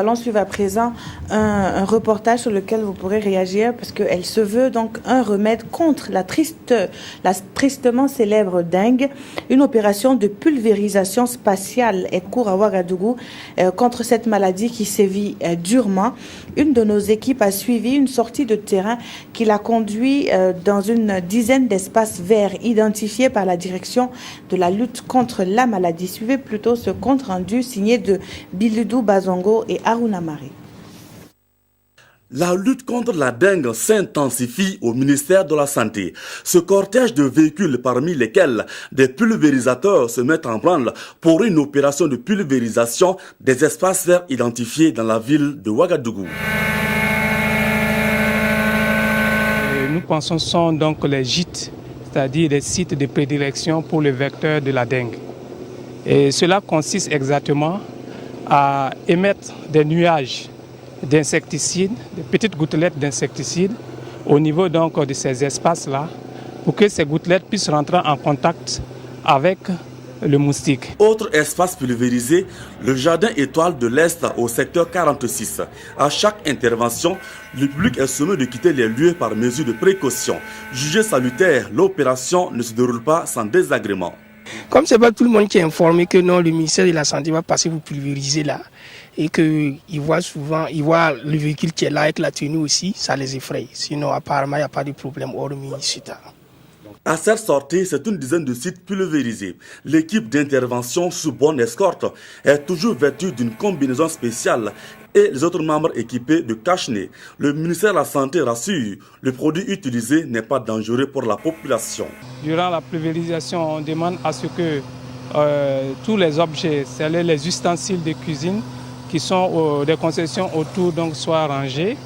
Allons suivre à présent un reportage sur lequel vous pourrez réagir parce qu'elle se veut donc un remède contre la tristement célèbre dengue. Une opération de pulvérisation spatiale est cours à Ouagadougou contre cette maladie qui sévit durement. Une de nos équipes a suivi une sortie de terrain qui l'a conduit dans une dizaine d'espaces verts identifiés par la direction de la lutte contre la maladie. Suivez plutôt ce compte rendu signé de Biludou Bazongo et Aruna Mari. La lutte contre la dengue s'intensifie au ministère de la Santé. Ce cortège de véhicules parmi lesquels des pulvérisateurs se mettent en branle pour une opération de pulvérisation des espaces verts identifiés dans la ville de Ouagadougou. Nous pensons que ce sont donc les gîtes, c'est-à-dire les sites de prédilection pour le vecteur de la dengue. Et cela consiste exactement à émettre des nuages d'insecticides, de petites gouttelettes d'insecticides au niveau donc de ces espaces-là pour que ces gouttelettes puissent rentrer en contact avec le moustique. Autre espace pulvérisé, le jardin étoile de l'Est au secteur 46. À chaque intervention, le public est sommé de quitter les lieux par mesure de précaution. Jugé salutaire, l'opération ne se déroule pas sans désagrément. Comme ce n'est pas tout le monde qui est informé que non, le ministère de la Santé va passer vous pulvériser là et qu'ils voient souvent, ils voient le véhicule qui est là avec la tenue aussi, ça les effraie. Sinon, apparemment, il n'y a pas de problème hormis CETA. À cette sortie, c'est une dizaine de sites pulvérisés. L'équipe d'intervention sous bonne escorte est toujours vêtue d'une combinaison spéciale et les autres membres équipés de cache-nez. Le ministère de la Santé rassure, le produit utilisé n'est pas dangereux pour la population. Durant la pulvérisation, on demande à ce que tous les objets, c'est-à-dire les ustensiles de cuisine qui sont des concessions autour, donc, soient rangés.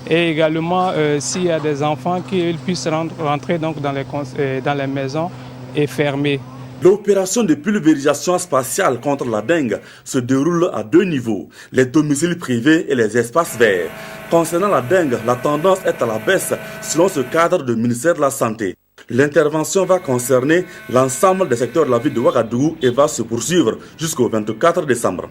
Et également, s'il y a des enfants, qu'ils puissent rentrer donc, dans les maisons et fermer. L'opération de pulvérisation spatiale contre la dengue se déroule à deux niveaux, les domiciles privés et les espaces verts. Concernant la dengue, la tendance est à la baisse selon ce cadre du ministère de la Santé. L'intervention va concerner l'ensemble des secteurs de la ville de Ouagadougou et va se poursuivre jusqu'au 24 décembre.